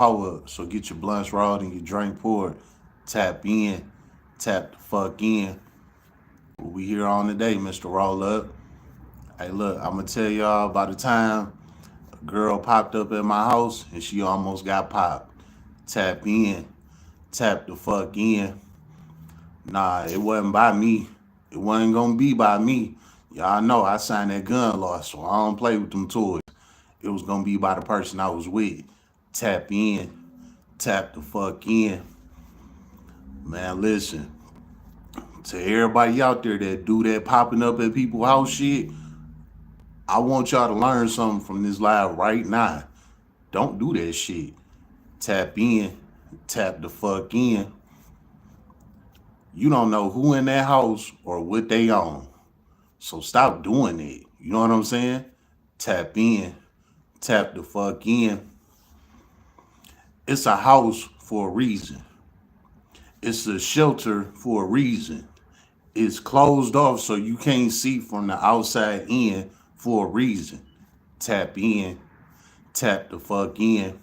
Power up. So get your blunts rolled and your drink poured. Tap in. Tap the fuck in. What we here on today, Mr. Roll Up. Hey, look, I'm gonna tell y'all by the time a girl popped up at my house and she almost got popped. Tap in. Tap the fuck in. Nah, it wasn't by me. It wasn't gonna be by me. Y'all know I signed that gun law, so I don't play with them toys. It was gonna be by the person I was with. Tap in. Tap the fuck in. Man, listen, to everybody out there that do that popping up at people's house shit, I want y'all to learn something from this live right now. Don't do that shit. Tap in, tap the fuck in. You don't know who in that house or what they own. So stop doing it. You know what I'm saying? Tap in, tap the fuck in. It's a house for a reason. It's a shelter for a reason. It's closed off so you can't see from the outside in for a reason. Tap in, tap the fuck in.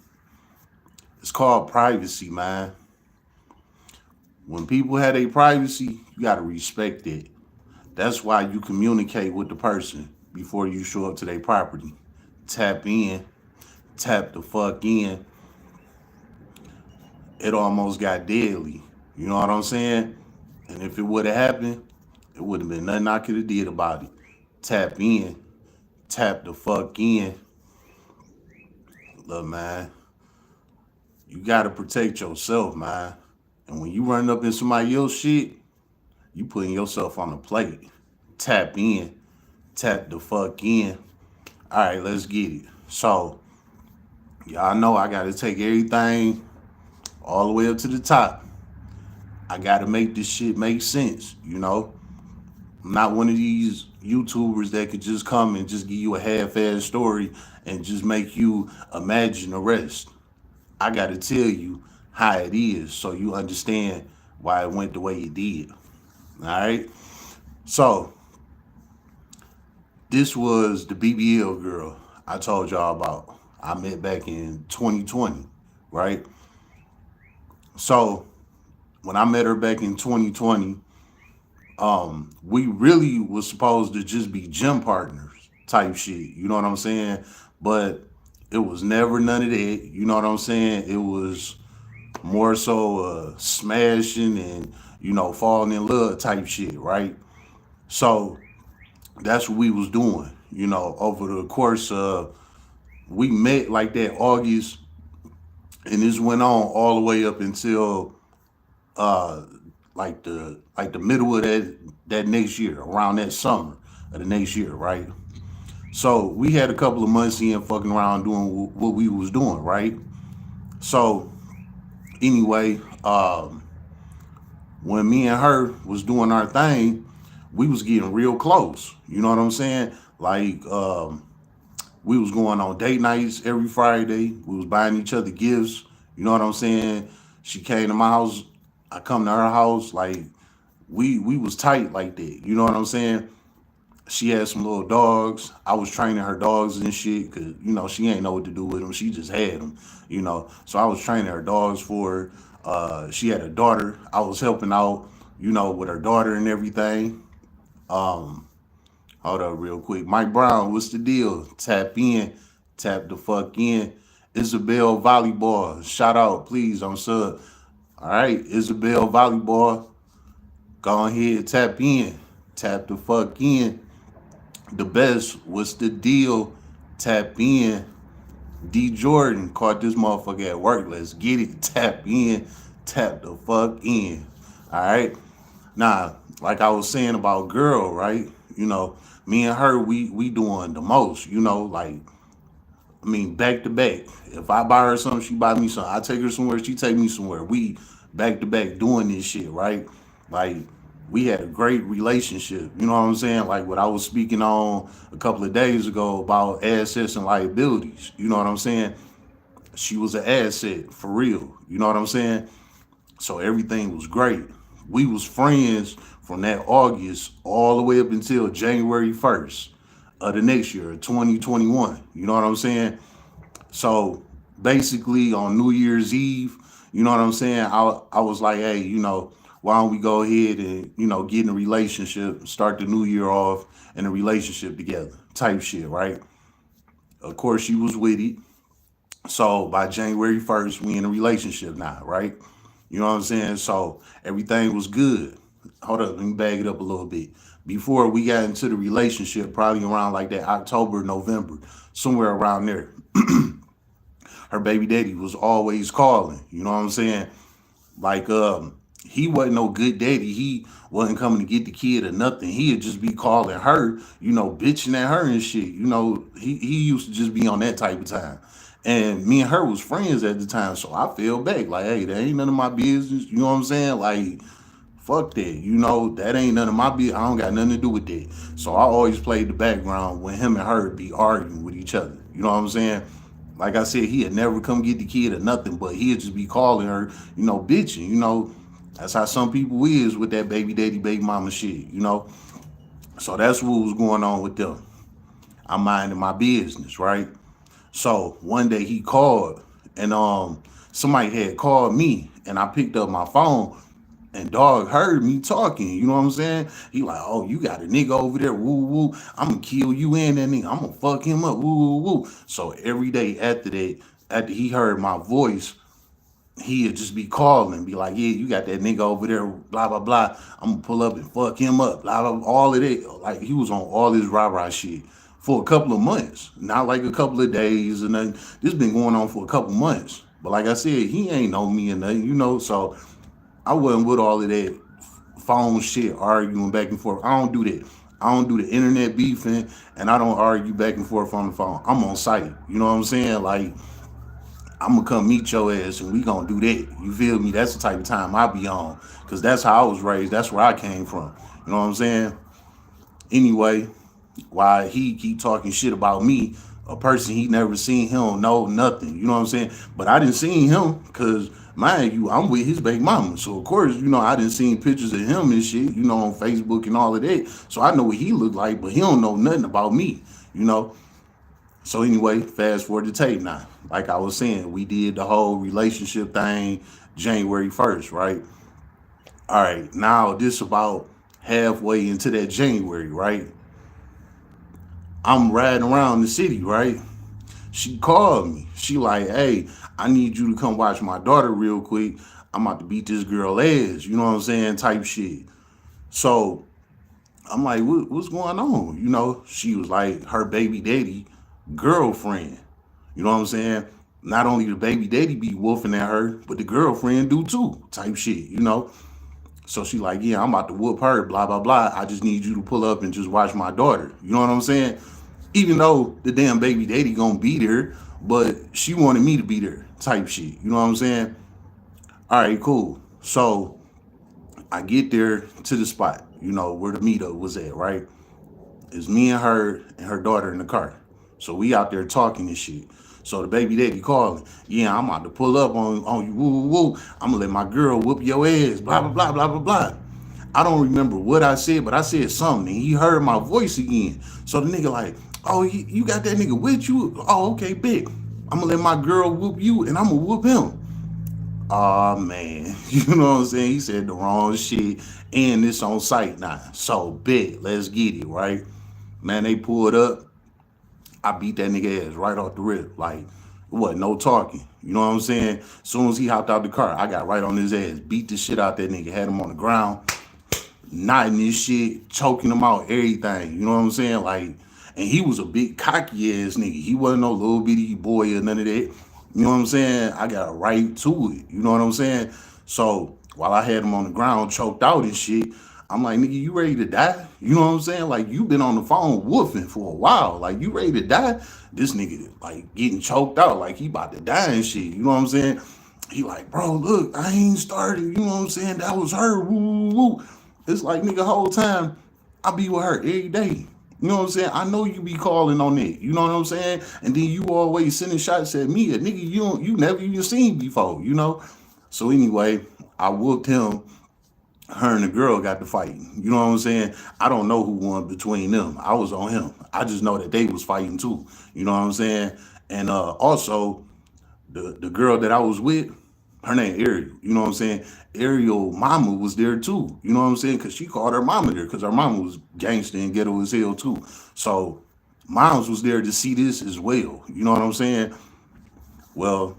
It's called privacy, man. When people have their privacy, you gotta respect it. That's why you communicate with the person before you show up to their property. Tap in, tap the fuck in. It almost got deadly. You know what I'm saying? And if it would have happened, it would have been nothing I could have did about it. Tap in, tap the fuck in. Look, man, you gotta protect yourself, man. And when you run up in somebody else's shit, you putting yourself on the plate. Tap in, tap the fuck in. All right, let's get it. So, y'all know I gotta take everything all the way up to the top. I gotta make this shit make sense, you know? I'm not one of these YouTubers that could just come and just give you a half-ass story and just make you imagine the rest. I gotta tell you how it is so you understand why it went the way it did. All right? So, this was the BBL girl I told y'all about. I met back in 2020, right? So, when I met her back in 2020, we really was supposed to just be gym partners type shit. You know what I'm saying? But it was never none of that. You know what I'm saying? It was more so smashing and falling in love type shit, right? So that's what we was doing. Over the course of we met like that August, and this went on all the way up until uh like the middle of that next year, around that summer of the next year, right? So we had a couple of months in fucking around doing what we was doing, right? So anyway, when me and her was doing our thing, we was getting real close. You know what I'm saying? Like we was going on date nights every Friday. We was buying each other gifts. You know what I'm saying? She came to my house. I come to her house. Like we was tight like that. You know what I'm saying? She had some little dogs. I was training her dogs and shit because she ain't know what to do with them. She just had them. So I was training her dogs for her. She had a daughter. I was helping out, with her daughter and everything. Um, Hold up real quick. Mike Brown, what's the deal? Tap in, tap the fuck in. Isabel Volleyball, shout out, please, on sub. All right, Isabel Volleyball, go ahead, tap in, tap the fuck in. The best, what's the deal? Tap in. D Jordan caught this motherfucker at work. Let's get it. Tap in, tap the fuck in. All right. Now, like I was saying about girl, right? You know, me and her, we doing the most. Like back to back. If I buy her something, she buy me something. I take her somewhere, she take me somewhere. We back to back doing this shit, right? Like we had a great relationship. You know what I'm saying? Like what I was speaking on a couple of days ago about assets and liabilities. You know what I'm saying? She was an asset for real. You know what I'm saying? So everything was great. We was friends from that August all the way up until January 1st of the next year, 2021. You know what I'm saying? So basically on New Year's Eve, you know what I'm saying? I was like, hey, why don't we go ahead and, get in a relationship, start the new year off in a relationship together, type shit, right? Of course, she was with it. So by January 1st, we in a relationship now, right? You know what I'm saying? So everything was good. Hold up, let me bag it up a little bit. Before we got into the relationship, probably around like that October, November, somewhere around there, her baby daddy was always calling. You know what I'm saying? Like he wasn't no good daddy. He wasn't coming to get the kid or nothing. He'd just be calling her, bitching at her and shit. He used to just be on that type of time. And me and her was friends at the time, so I feel back like, hey, that ain't none of my business. You know what I'm saying? Like, fuck that. That ain't none of my business. I don't got nothing to do with that. So I always played the background when him and her be arguing with each other. You know what I'm saying? Like I said, he'd never come get the kid or nothing, but he'd just be calling her, bitching. That's how some people is with that baby daddy, baby mama shit. So that's what was going on with them. I'm minding my business, right? So one day he called, and somebody had called me, and I picked up my phone, and dog heard me talking. You know what I'm saying? He like, oh, you got a nigga over there, woo woo. I'm gonna kill you and that nigga. I'm gonna fuck him up, woo woo woo. So every day after that, after he heard my voice, he'd just be calling, be like, yeah, you got that nigga over there, blah blah blah. I'm gonna pull up and fuck him up, blah blah. All of that, like he was on all this rah rah shit for a couple of months, not like a couple of days, and then this been going on for a couple months. But like I said, he ain't know me or nothing. So I wasn't with all of that phone shit, arguing back and forth. I don't do that. I don't do the internet beefing, and I don't argue back and forth on the phone. I'm on site. You know what I'm saying? Like, I'm gonna come meet your ass, and we gonna do that. You feel me? That's the type of time I be on, cause that's how I was raised. That's where I came from. You know what I'm saying? Anyway, why he keep talking shit about me, a person he never seen, he don't know nothing. You know what I'm saying? But I didn't see him because, mind you, I'm with his baby mama. So of course, I didn't see pictures of him and shit, on Facebook and all of that. So I know what he looked like, but he don't know nothing about me, you know. So anyway, fast forward to tape now. Like I was saying, we did the whole relationship thing January 1st, right? All right, now this about halfway into that January, right? I'm riding around the city, right? She called me. She like, hey, I need you to come watch my daughter real quick. I'm about to beat this girl ass, you know what I'm saying? Type shit. So I'm like, what's going on? She was like, her baby daddy girlfriend. You know what I'm saying? Not only the baby daddy be wolfing at her, but the girlfriend do too, type shit. So she like, yeah, I'm about to whoop her, blah, blah, blah. I just need you to pull up and just watch my daughter. You know what I'm saying? Even though the damn baby daddy gonna be there, but she wanted me to be there, type shit. You know what I'm saying? All right, cool. So I get there to the spot, where the meetup was at, right? It's me and her daughter in the car. So we out there talking and shit. So the baby daddy calling, yeah, I'm about to pull up on you, woo, woo, woo. I'm gonna let my girl whoop your ass, blah, blah, blah, blah, blah, blah. I don't remember what I said, but I said something. And he heard my voice again. So the nigga like, oh, you got that nigga with you? Oh, okay, big. I'm gonna let my girl whoop you, and I'm gonna whoop him. Oh man, you know what I'm saying? He said the wrong shit, and it's on site now. So big, let's get it, right? Man, they pulled up. I beat that nigga ass right off the rip. Like, what, no talking. You know what I'm saying? As soon as he hopped out the car, I got right on his ass, beat the shit out that nigga, had him on the ground, knotting his shit, choking him out, everything. You know what I'm saying? Like, and he was a big cocky ass nigga. He wasn't no little bitty boy or none of that. You know what I'm saying? I got right to it. You know what I'm saying? So while I had him on the ground, choked out and shit, I'm like, nigga, you ready to die? You know what I'm saying? Like, you been on the phone woofing for a while. Like, you ready to die? This nigga, like, getting choked out, like he about to die and shit. You know what I'm saying? He like, bro, look, I ain't started. You know what I'm saying? That was her. Woo, woo, woo. It's like, nigga, whole time I be with her every day. You know what I'm saying? I know you be calling on it. You know what I'm saying? And then you always sending shots at me, a nigga you never even seen before. So anyway, I whooped him. Her and the girl got to fighting. You know what I'm saying? I don't know who won between them. I was on him. I just know that they was fighting too. You know what I'm saying? And also, The girl that I was with, her name Ariel. You know what I'm saying? Ariel mama was there too. You know what I'm saying? Cause she called her mama there, cause her mama was gangster and ghetto as hell too. So moms was there to see this as well. You know what I'm saying? Well,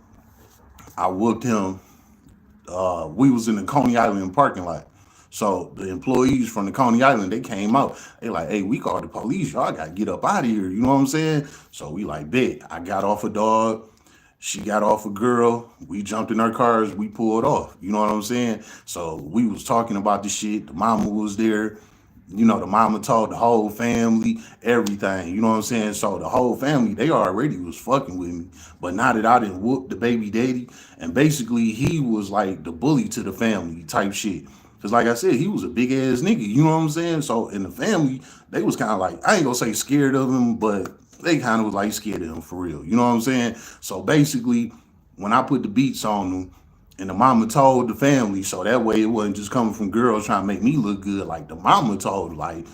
I whooped him. We was in the Coney Island parking lot. So the employees from the Coney Island, they came out. They like, hey, we called the police. Y'all gotta get up out of here. You know what I'm saying? So we like, bet. I got off a dog. She got off a girl. We jumped in our cars. We pulled off. You know what I'm saying? So we was talking about the shit. The mama was there. You know, the mama told the whole family everything. You know what I'm saying? So the whole family, they already was fucking with me. But now that I didn't whoop the baby daddy, and basically he was like the bully to the family type shit. Cause like I said, he was a big ass nigga. You know what I'm saying? So in the family, they was kind of like, I ain't gonna say scared of him, but they kind of was like scared of him for real. You know what I'm saying? So basically, when I put the beats on him, and the mama told the family, so that way it wasn't just coming from girls trying to make me look good. Like the mama told, like,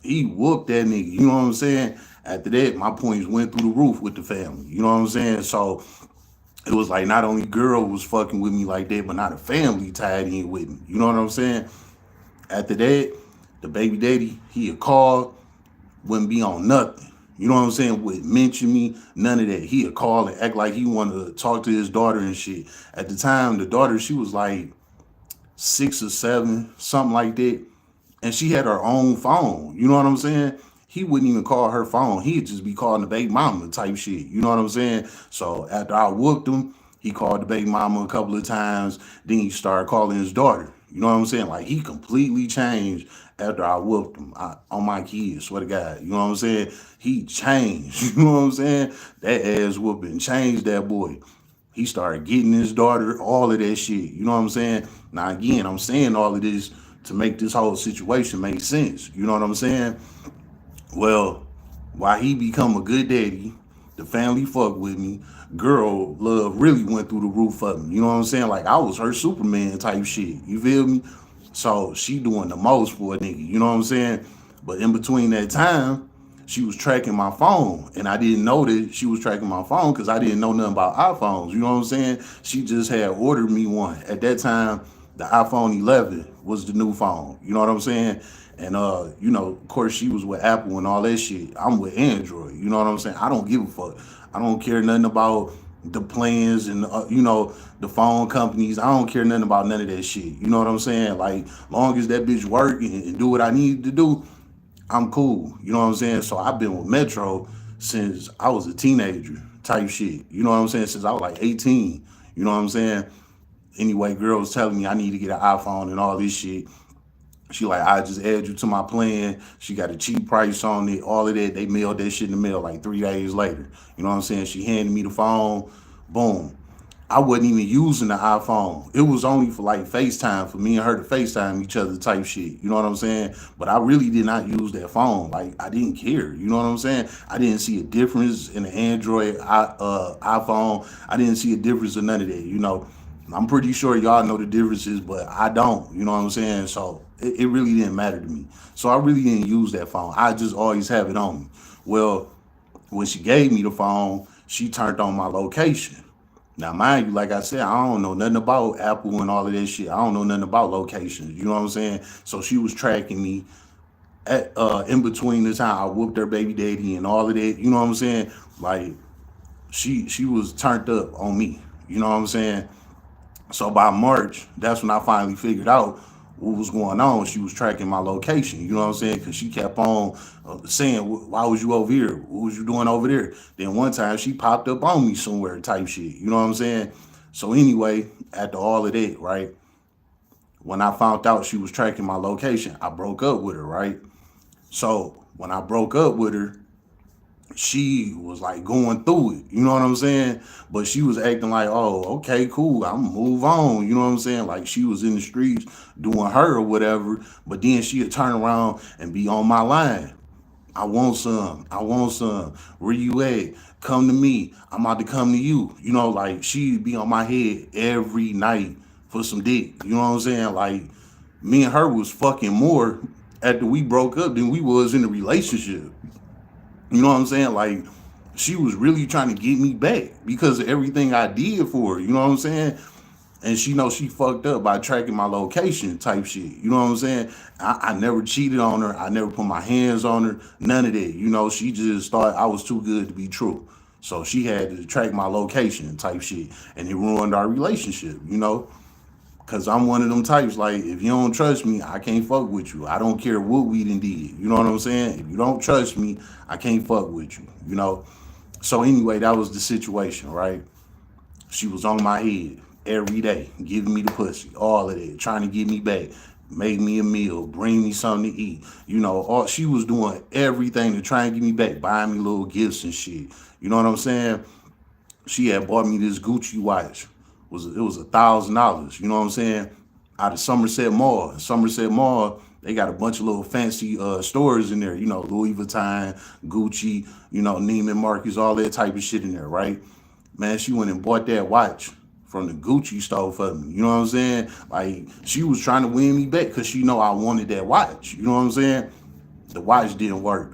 he whooped that nigga. You know what I'm saying? After that, my points went through the roof with the family. You know what I'm saying? So it was like not only girl was fucking with me like that, but not the family tied in with me. You know what I'm saying? After that, the baby daddy, he a call, wouldn't be on nothing. You know what I'm saying? Wouldn't mention me, none of that. He'd call and act like he wanted to talk to his daughter and shit. At the time, the daughter, she was like 6 or 7, something like that. And she had her own phone. You know what I'm saying? He wouldn't even call her phone. He'd just be calling the baby mama type shit. You know what I'm saying? So after I whooped him, he called the baby mama a couple of times. Then he started calling his daughter. You know what I'm saying? Like he completely changed after I whooped him on my kids. Swear to God. You know what I'm saying? He changed. You know what I'm saying? That ass whooping changed that boy. He started getting his daughter, all of that shit. You know what I'm saying? Now again, I'm saying all of this to make this whole situation make sense. You know what I'm saying? Well, while he become a good daddy, the family fuck with me. Girl love really went through the roof of me. You know what I'm saying? Like I was her Superman type shit. You feel me? So she doing the most for a nigga. You know what I'm saying? But in between that time, she was tracking my phone, and I didn't know that she was tracking my phone because I didn't know nothing about iPhones. You know what I'm saying? She just had ordered me one. At that time, the iPhone 11 was the new phone. You know what I'm saying? And you know, of course, she was with Apple and all that shit. I'm with Android. You know what I'm saying? I don't give a fuck. I don't care nothing about the plans and you know the phone companies. I don't care nothing about none of that shit. You know what I'm saying? Like, long as that bitch work and do what I need to do, I'm cool. You know what I'm saying? So I've been with Metro since I was a teenager type shit. You know what I'm saying? Since I was like 18. You know what I'm saying? Anyway, girl was telling me I need to get an iPhone and all this shit. She like, I just add you to my plan. She got a cheap price on it, all of that. They mailed that shit in the mail like 3 days later. You know what I'm saying? She handed me the phone. Boom. I wasn't even using the iPhone. It was only for like FaceTime, for me and her to FaceTime each other type shit. You know what I'm saying? But I really did not use that phone. Like I didn't care. You know what I'm saying? I didn't see a difference in the Android iPhone. I didn't see a difference in none of that. You know, I'm pretty sure y'all know the differences, but I don't. You know what I'm saying? So it really didn't matter to me. So I really didn't use that phone. I just always have it on me. Well, when she gave me the phone, she turned on my location. Now, mind you, like I said, I don't know nothing about Apple and all of that shit. I don't know nothing about locations. You know what I'm saying? So she was tracking me at in between the time I whooped her baby daddy and all of that. You know what I'm saying? Like she was turned up on me. You know what I'm saying? So by March, that's when I finally figured out what was going on. She was tracking my location. You know what I'm saying? Because she kept on saying, "Why was you over here? What was you doing over there?" Then one time she popped up on me somewhere, type shit. You know what I'm saying? So anyway, after all of that, right? When I found out she was tracking my location, I broke up with her, right? So when I broke up with her, she was like going through it. You know what I'm saying? But she was acting like, oh, okay, cool. I'm gonna move on. You know what I'm saying? Like she was in the streets doing her or whatever. But then she'd turn around and be on my line. I want some. I want some. Where you at? Come to me. I'm about to come to you. You know, like she'd be on my head every night for some dick. You know what I'm saying? Like me and her was fucking more after we broke up than we was in the relationship. You know what I'm saying? Like she was really trying to get me back because of everything I did for her. You know what I'm saying? And she knows she fucked up by tracking my location type shit. You know what I'm saying? I never cheated on her. I never put my hands on her. None of that. You know, she just thought I was too good to be true. So she had to track my location type shit. And it ruined our relationship, you know? Cause I'm one of them types, like, if you don't trust me, I can't fuck with you. I don't care what we done did. You know what I'm saying? If you don't trust me, I can't fuck with you, you know? So anyway, that was the situation, right? She was on my head every day, giving me the pussy, all of that, trying to get me back, make me a meal, bring me something to eat. You know, all she was doing everything to try and get me back, buying me little gifts and shit. You know what I'm saying? She had bought me this Gucci watch. It was $1,000. You know what I'm saying? Out of Somerset Mall. Somerset Mall, they got a bunch of little fancy stores in there. You know, Louis Vuitton, Gucci, you know, Neiman Marcus, all that type of shit in there, right? Man, she went and bought that watch from the Gucci store for me. You know what I'm saying? Like, she was trying to win me back because she know I wanted that watch. You know what I'm saying? The watch didn't work.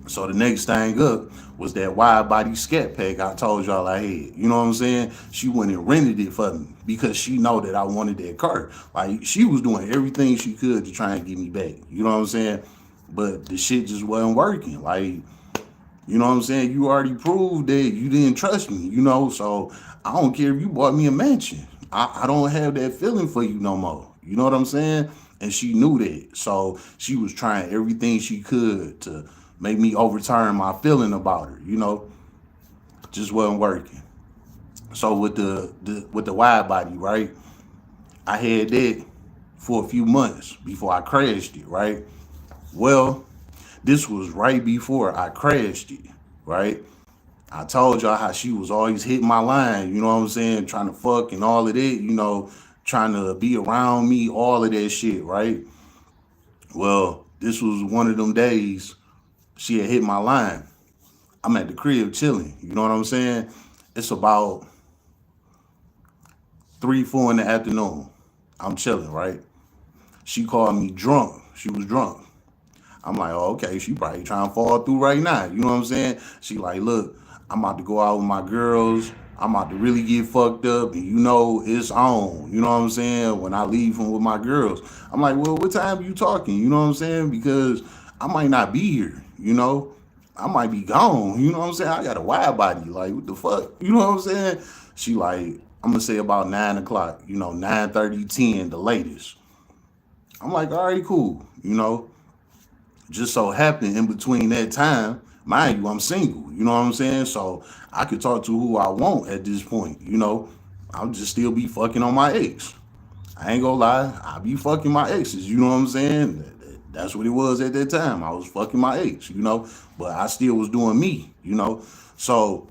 So the next thing up was that wide body scat pack I told y'all I had. You know what I'm saying? She went and rented it for me because she know that I wanted that car. Like, she was doing everything she could to try and get me back. You know what I'm saying? But the shit just wasn't working. Like, you know what I'm saying? You already proved that you didn't trust me, you know? So I don't care if you bought me a mansion. I don't have that feeling for you no more. You know what I'm saying? And she knew that. So she was trying everything she could to make me overturn my feeling about her, you know? Just wasn't working. So with the wide body, right? I had that for a few months before I crashed it, right? Well, this was right before I crashed it, right? I told y'all how she was always hitting my line, you know what I'm saying? Trying to fuck and all of that, you know, trying to be around me, all of that shit, right? Well, this was one of them days she had hit my line. I'm at the crib chilling, you know what I'm saying? It's about 3, 4 in the afternoon. I'm chilling, right? She called me drunk. She was drunk. I'm like, oh, okay, she probably trying to fall through right now. You know what I'm saying? She like, look, I'm about to go out with my girls. I'm about to really get fucked up, and you know it's on. You know what I'm saying? When I leave from with my girls, I'm like, well, what time are you talking? You know what I'm saying? Because I might not be here. You know, I might be gone. You know what I'm saying? I got a wide body. Like, what the fuck? You know what I'm saying? She like, I'm gonna say about 9 o'clock. You know, 9:30, 10, the latest. I'm like, all right, cool. You know, just so happened in between that time, mind you, I'm single. You know what I'm saying? So I could talk to who I want at this point. You know, I'll just still be fucking on my ex. I ain't gonna lie, I be fucking my exes. You know what I'm saying? That's what it was at that time. I was fucking my ex. You know, but I still was doing me. You know, so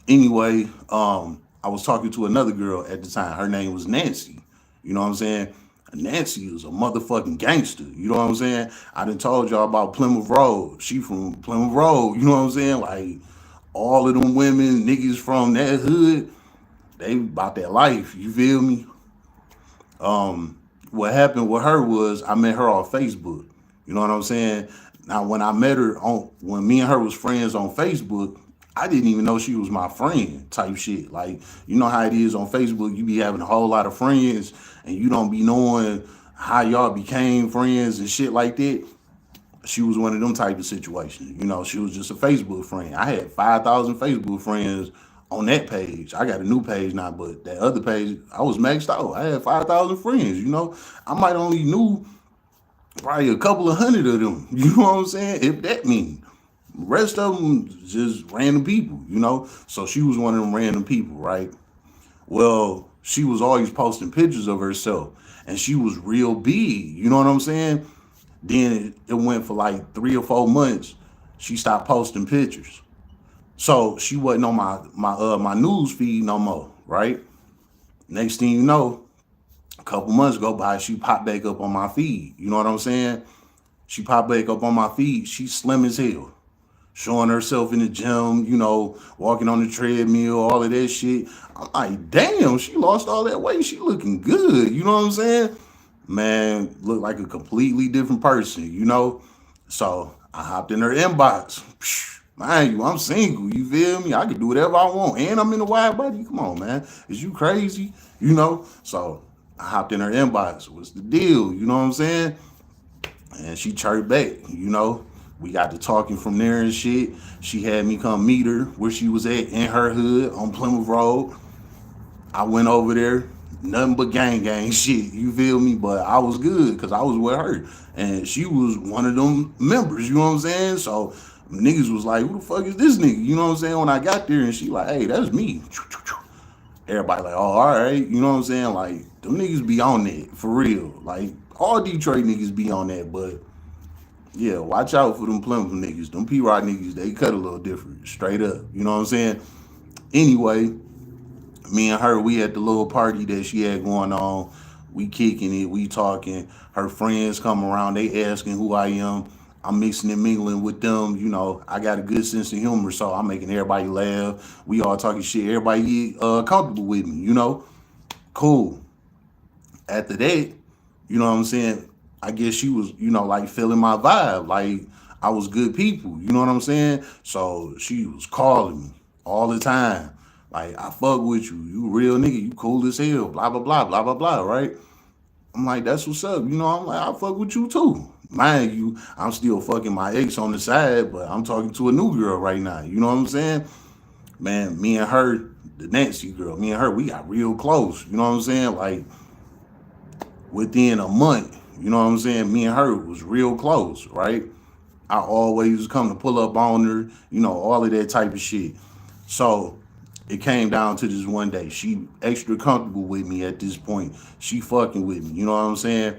anyway, I was talking to another girl at the time. Her name was Nancy. You know what I'm saying? Nancy is a motherfucking gangster. You know what I'm saying? I done told y'all about Plymouth Road. She from Plymouth Road. You know what I'm saying? Like, all of them women, niggas from that hood, they about that life. You feel me? What happened with her was I met her on Facebook. You know what I'm saying? Now, when I met her when me and her was friends on Facebook, I didn't even know she was my friend type shit. Like, you know how it is on Facebook, you be having a whole lot of friends and you don't be knowing how y'all became friends and shit like that. She was one of them type of situations. You know, she was just a Facebook friend. I had 5,000 Facebook friends on that page. I got a new page now, but that other page, I was maxed out. I had 5,000 friends, you know. I might only knew probably a couple of hundred of them. You know what I'm saying? If that mean. The rest of them just random people, you know. So she was one of them random people, right? Well, she was always posting pictures of herself, and she was real big. You know what I'm saying? Then it went for like 3 or 4 months. She stopped posting pictures, so she wasn't on my news feed no more, right? Next thing you know, a couple months go by, she popped back up on my feed. You know what I'm saying? She popped back up on my feed. She's slim as hell, showing herself in the gym, you know, walking on the treadmill, all of that shit. I'm like, damn, she lost all that weight. She looking good. You know what I'm saying? Man, look like a completely different person, you know? So I hopped in her inbox. Mind you, I'm single. You feel me? I can do whatever I want, and I'm in the wide body. Come on, man. Is you crazy? You know? So I hopped in her inbox. What's the deal? You know what I'm saying? And she chirped back. You know, we got to talking from there and shit. She had me come meet her where she was at in her hood on Plymouth Road. I went over there, nothing but gang shit. You feel me? But I was good because I was with her, and she was one of them members. You know what I'm saying? So niggas was like, "Who the fuck is this nigga?" You know what I'm saying? When I got there, and she like, "Hey, that's me." Everybody like, "Oh, all right." You know what I'm saying? Like them niggas be on that for real. Like all Detroit niggas be on that, but yeah, watch out for them Plymouth niggas. Them P Rock niggas, they cut a little different, straight up. You know what I'm saying? Anyway, me and her, we had the little party that she had going on. We kicking it, we talking. Her friends come around, they asking who I am. I'm mixing and mingling with them. You know, I got a good sense of humor, so I'm making everybody laugh. We all talking shit. Everybody comfortable with me. You know, cool. After that, you know what I'm saying? I guess she was, like feeling my vibe. Like I was good people. You know what I'm saying? So she was calling me all the time. Like, I fuck with you. You a real nigga. You cool as hell. Blah, blah, blah, blah, blah, blah, right? I'm like, that's what's up. You know, I'm like, I fuck with you too. Mind you, I'm still fucking my ex on the side, but I'm talking to a new girl right now. You know what I'm saying? Man, me and her, the Nancy girl, me and her, we got real close. You know what I'm saying? Like, within a month, you know what I'm saying? Me and her was real close, right? I always come to pull up on her, all of that type of shit. So it came down to this one day. She extra comfortable with me at this point. She fucking with me, you know what I'm saying?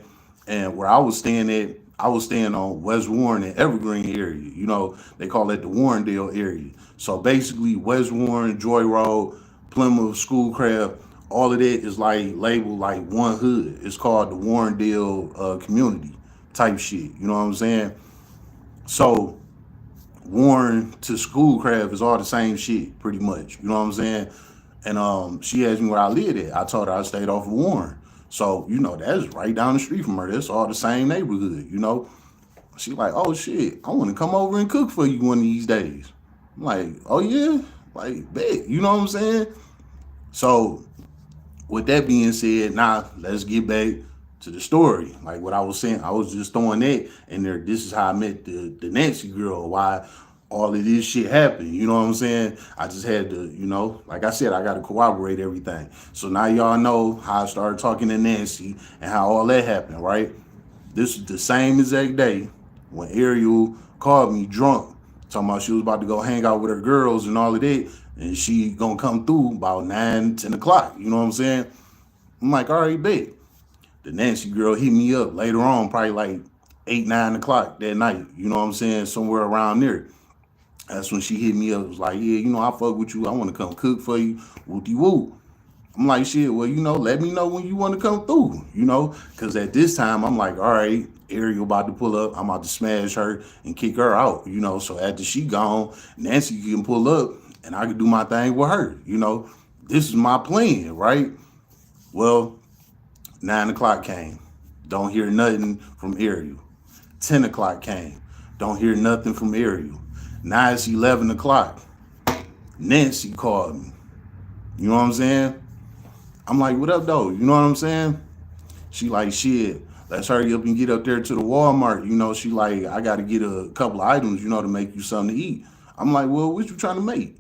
And where I was staying at, I was staying on West Warren and Evergreen area. You know, they call it the Warrendale area. So basically, West Warren, Joy Road, Plymouth, Schoolcraft, all of that is like labeled like one hood. It's called the Warrendale community type shit. You know what I'm saying? So Warren to Schoolcraft is all the same shit, pretty much. You know what I'm saying? And she asked me where I lived at. I told her I stayed off of Warren. So, that's right down the street from her. That's all the same neighborhood. She like, oh shit, I want to come over and cook for you one of these days. I'm like, oh yeah? Like, bet. You know what I'm saying? So, with that being said, now let's get back to the story. Like what I was saying, I was just throwing that in there. This is how I met the Nancy girl. Why all of this shit happened. You know what I'm saying? I just had to, like I said, I got to corroborate everything. So now y'all know how I started talking to Nancy and how all that happened, right? This is the same exact day when Ariel called me drunk, talking about she was about to go hang out with her girls and all of that, and she gonna come through about 9, 10 o'clock. You know what I'm saying? I'm like, all right, bet. The Nancy girl hit me up later on, probably like 8, 9 o'clock that night. You know what I'm saying? Somewhere around there. That's when she hit me up. It was like, yeah, I fuck with you. I want to come cook for you. Wooty woo. I'm like, shit, well, let me know when you want to come through, because at this time, I'm like, all right, Ariel about to pull up. I'm about to smash her and kick her out, So after she gone, Nancy can pull up and I can do my thing with her. This is my plan, right? Well, 9 o'clock came. Don't hear nothing from Ariel. 10 o'clock came. Don't hear nothing from Ariel. Now it's 11 o'clock. Nancy called me. You know what I'm saying? I'm like, what up, though? You know what I'm saying? She like, shit, let's hurry up and get up there to the Walmart. She like, I got to get a couple of items, to make you something to eat. I'm like, well, what you trying to make?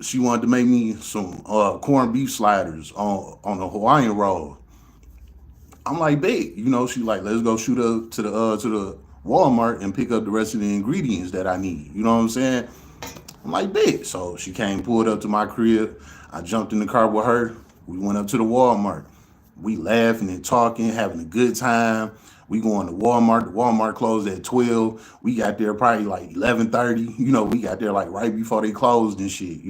She wanted to make me some corned beef sliders on a Hawaiian roll. I'm like, big, she like, let's go shoot up to the Walmart and pick up the rest of the ingredients that I need. You know what I'm saying? I'm like, big. So she came, pulled up to my crib. I jumped in the car with her. We went up to the Walmart. We laughing and talking, having a good time. We going to Walmart. The Walmart closed at 12. We got there probably like 11:30. We got there like right before they closed and shit.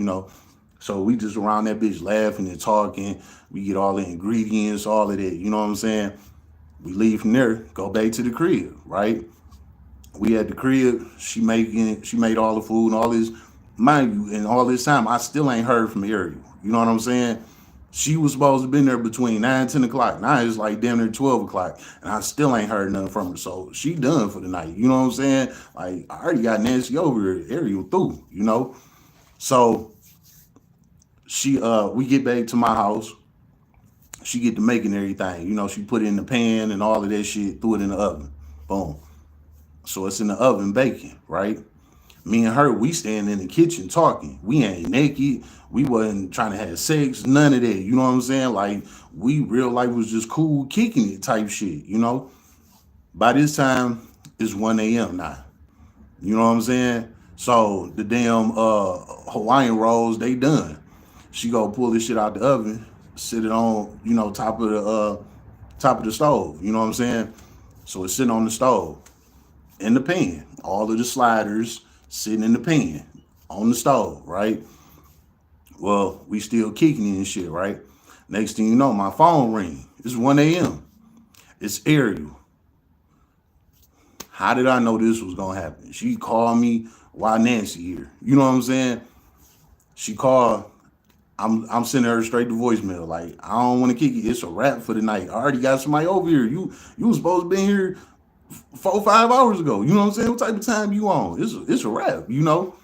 So we just around that bitch laughing and talking. We get all the ingredients, all of that. You know what I'm saying? We leave from there, go back to the crib, right? We at the crib. She made all the food and all this. Mind you, in all this time, I still ain't heard from Ariel. You know what I'm saying? She was supposed to have been there between 9 and 10 o'clock. Now it's like damn near 12 o'clock. And I still ain't heard nothing from her. So she done for the night. You know what I'm saying? Like, I already got Nancy over here. Ariel through, you know? So we get back to my house. She get to making everything. You know, she put it in the pan and all of that shit, threw it in the oven. Boom. So it's in the oven baking, right? Me and her, we stand in the kitchen talking. We ain't naked. We wasn't trying to have sex, none of that. You know what I'm saying? Like, we real life was just cool kicking it type shit, you know? By this time, it's 1 a.m. now. You know what I'm saying? So the damn Hawaiian rolls, they done. She go pull this shit out the oven, sit it on, you know, top of the stove. You know what I'm saying? So it's sitting on the stove in the pan. All of the sliders sitting in the pan on the stove, right? Well, we still kicking it and shit, right? Next thing you know, my phone ring. It's 1 a.m. It's Ariel. How did I know this was gonna happen? She called me while Nancy here. You know what I'm saying? She called. I'm sending her straight to voicemail. Like, I don't want to kick it. It's a wrap for the night. I already got somebody over here. You was supposed to be here 4 or 5 hours ago. You know what I'm saying? What type of time you on? It's a wrap, you know?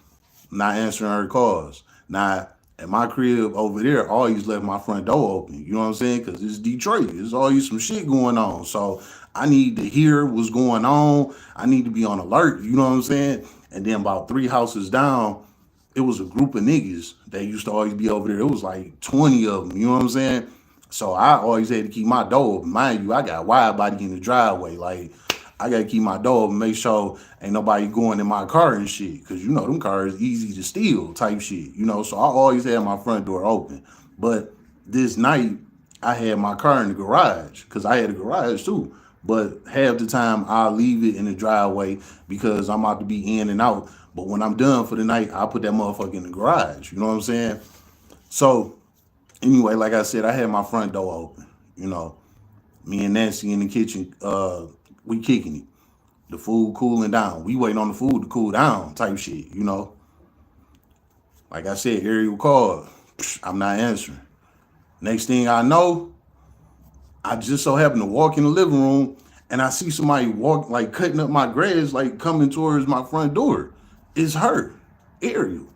Not answering her calls. Now, at my crib over there, I always left my front door open. You know what I'm saying? Because it's Detroit. There's always some shit going on. So I need to hear what's going on. I need to be on alert. You know what I'm saying? And then about 3 houses down, it was a group of niggas that used to always be over there. It was like 20 of them. You know what I'm saying? So I always had to keep my door open. Mind you, I got wide body in the driveway. Like, I gotta keep my door open, make sure ain't nobody going in my car and shit. Cause you know them cars easy to steal type shit. You know, so I always had my front door open. But this night I had my car in the garage. Cause I had a garage too. But half the time I'll leave it in the driveway because I'm about to be in and out. But when I'm done for the night, I'll put that motherfucker in the garage. You know what I'm saying? So anyway, like I said, I had my front door open. You know, me and Nancy in the kitchen, we kicking it. The food cooling down. We waiting on the food to cool down type shit, you know. Like I said, Ariel called. I'm not answering. Next thing I know, I just so happen to walk in the living room and I see somebody walk like cutting up my grass, like coming towards my front door. It's her, Ariel.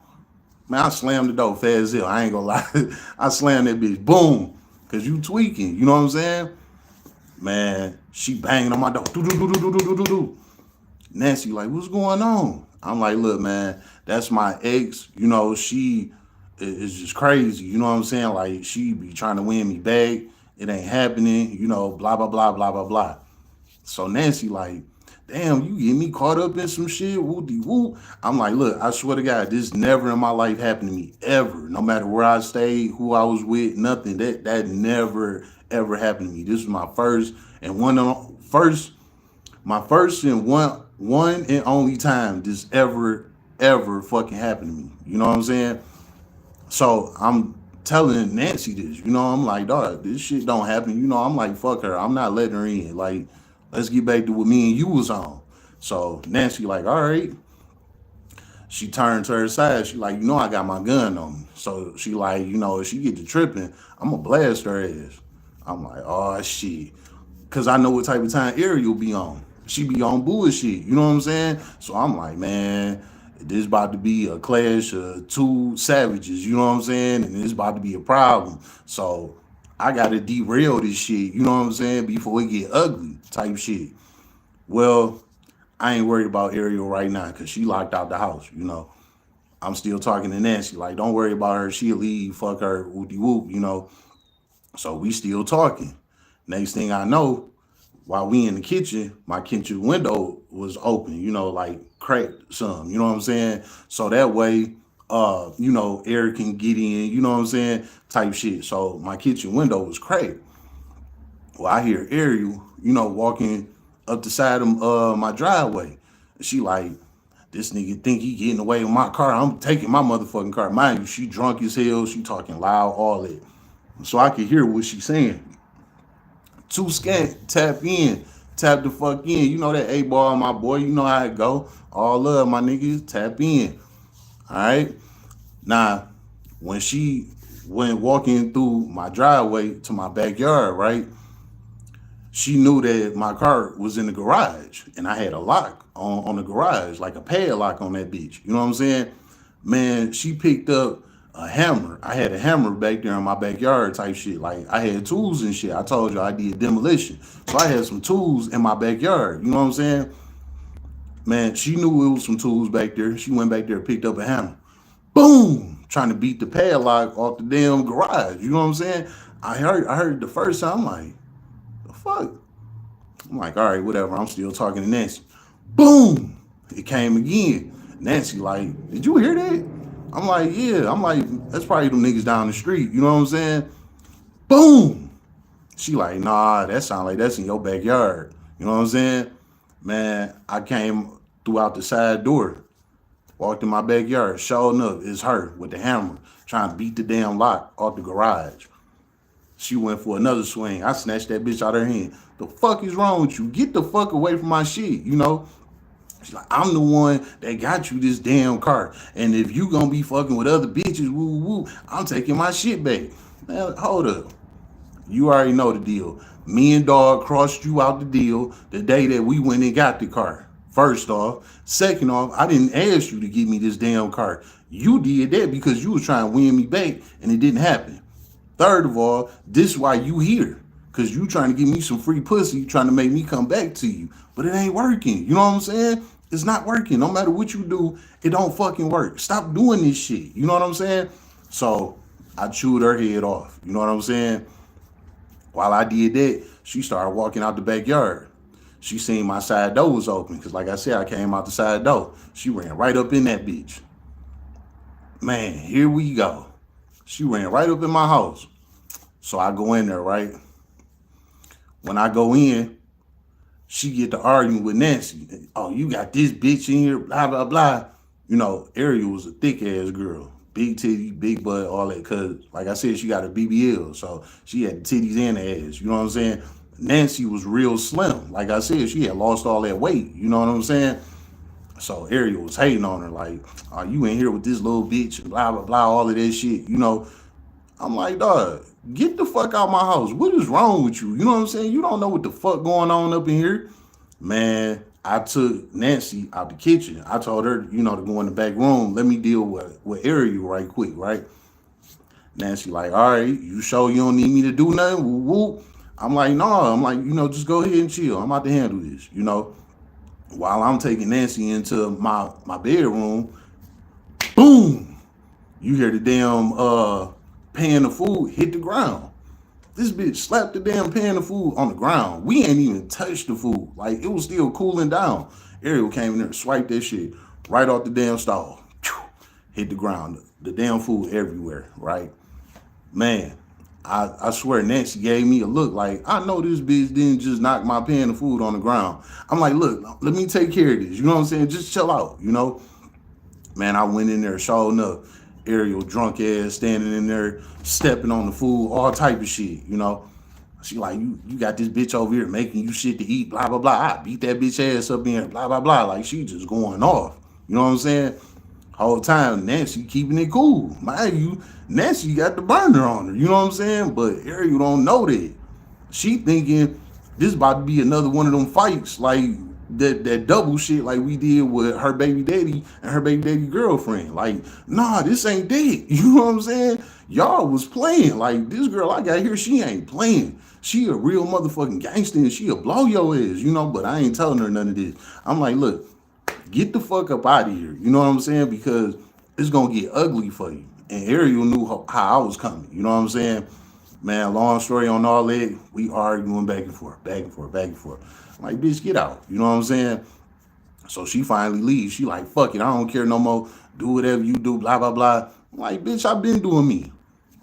Man, I slammed the door fast as hell. I ain't gonna lie. I slammed that bitch. Boom. Cause you tweaking. You know what I'm saying? Man, she banging on my door. Do, do, do, do, do, do, do, do. Nancy like, what's going on? I'm like, look, man, that's my ex. You know, she is just crazy. You know what I'm saying? Like, she be trying to win me back. It ain't happening. You know, blah, blah, blah, blah, blah, blah. So Nancy like, damn, you get me caught up in some shit, woo-de woo. I'm like, look, I swear to God, this never in my life happened to me, ever. No matter where I stayed, who I was with, nothing. That never, ever happened to me. This was my first and one and only time this ever fucking happened to me. You know what I'm saying? So I'm telling Nancy this, you know, I'm like, dog, this shit don't happen. You know, I'm like, fuck her. I'm not letting her in. Like, let's get back to what me and you was on. So Nancy like, all right. She turned to her side. She like, you know, I got my gun on me. So she like, you know, if she get to tripping, I'm gonna blast her ass. I'm like, oh shit. Cause I know what type of time Ariel be on. She be on bullshit. You know what I'm saying? So I'm like, man, this about to be a clash of two savages. You know what I'm saying? And it's about to be a problem. So I gotta derail this shit. You know what I'm saying? Before it get ugly type shit. Well, I ain't worried about Ariel right now because she locked out the house. You know, I'm still talking to Nancy. Like, don't worry about her. She'll leave. Fuck her. Whoopty whoop. You know. So we still talking. Next thing I know, while we in the kitchen, my kitchen window was open, you know, like cracked some, you know what I'm saying? So that way, you know, air can get in, you know what I'm saying? Type shit. So my kitchen window was cracked. Well, I hear Ariel, you know, walking up the side of my driveway. She like, this nigga think he getting away with my car. I'm taking my motherfucking car. Mind you, she drunk as hell. She talking loud, all that. So I could hear what she's saying. Too scared, tap in, tap the fuck in. You know that A-ball, my boy. You know how it go. All love, my niggas, tap in. All right. Now, when she when walking through my driveway to my backyard, right? She knew that my car was in the garage and I had a lock on the garage, like a padlock on that bitch. You know what I'm saying? Man, she picked up a hammer. I had a hammer back there in my backyard type shit. Like I had tools and shit. I told you I did demolition. So I had some tools in my backyard. You know what I'm saying? Man, she knew it was some tools back there. She went back there, picked up a hammer. Boom! Trying to beat the padlock off the damn garage. You know what I'm saying? I heard it the first time. I'm like, the fuck? I'm like, all right, whatever. I'm still talking to Nancy. Boom! It came again. Nancy like, did you hear that? I'm like, yeah. I'm like, that's probably them niggas down the street. You know what I'm saying? Boom! She like, nah, that sound like that's in your backyard. You know what I'm saying? Man, I came throughout the side door, walked in my backyard. Sure enough, it's her with the hammer trying to beat the damn lock off the garage. She went for another swing. I snatched that bitch out of her hand. The fuck is wrong with you? Get the fuck away from my shit, you know? She's like, I'm the one that got you this damn car. And if you gonna be fucking with other bitches, woo woo, I'm taking my shit back. Man, hold up. You already know the deal. Me and Dog crossed you out the deal the day that we went and got the car. First off. Second off, I didn't ask you to give me this damn car. You did that because you was trying to win me back and it didn't happen. Third of all, this is why you here. Cause you trying to give me some free pussy, trying to make me come back to you. But it ain't working. You know what I'm saying? It's not working. No matter what you do, it don't fucking work. Stop doing this shit. You know what I'm saying? So I chewed her head off. You know what I'm saying? While I did that, she started walking out the backyard. She seen my side door was open. Cause like I said, I came out the side door. She ran right up in that bitch. Man, here we go. She ran right up in my house. So I go in there, right? When I go in, she get to arguing with Nancy. Oh, you got this bitch in here, blah, blah, blah. You know, Ariel was a thick ass girl. Big titty, big butt, all that. Cause like I said, she got a BBL. So she had the titties and the ass. You know what I'm saying? Nancy was real slim. Like I said, she had lost all that weight. You know what I'm saying? So Ariel was hating on her, like, "Are you in here with this little bitch?" Blah blah blah, all of that shit. You know, I'm like, dog, get the fuck out my house. What is wrong with you? You know what I'm saying? You don't know what the fuck going on up in here, man. I took Nancy out the kitchen. I told her, you know, to go in the back room. Let me deal with Ariel right quick, right? Nancy like, all right, you sure you don't need me to do nothing? Woo woo. I'm like, no. I'm like, you know, just go ahead and chill. I'm about to handle this, you know. While I'm taking Nancy into my bedroom, boom, you hear the damn pan of food hit the ground. This bitch slapped the damn pan of food on the ground. We ain't even touched the food. Like it was still cooling down. Ariel came in there and swiped that shit right off the damn stall. Hit the ground. The damn food everywhere, right? Man, I swear Nancy gave me a look like, I know this bitch didn't just knock my pan of food on the ground. I'm like, look, let me take care of this. You know what I'm saying? Just chill out, you know? Man, I went in there, sure enough, Ariel drunk ass standing in there, stepping on the food, all type of shit, you know? She like, you got this bitch over here making you shit to eat, blah, blah, blah. I beat that bitch ass up in here, blah, blah, blah. Like she just going off. You know what I'm saying? Whole time Nancy keeping it cool. Mind you, Nancy got the burner on her. You know what I'm saying? But Ariel don't know that. She thinking this about to be another one of them fights like that double shit like we did with her baby daddy and her baby daddy girlfriend. Like, nah, this ain't that. You know what I'm saying? Y'all was playing. Like this girl I got here, she ain't playing. She a real motherfucking gangster and she'll blow your ass, you know, but I ain't telling her none of this. I'm like, look, get the fuck up out of here. You know what I'm saying? Because it's gonna get ugly for you. And Ariel knew how I was coming. You know what I'm saying? Man, long story on all that. We arguing back and forth, back and forth, back and forth. I'm like, bitch, get out. You know what I'm saying? So she finally leaves. She like, fuck it, I don't care no more. Do whatever you do, blah, blah, blah. I'm like, bitch, I've been doing me.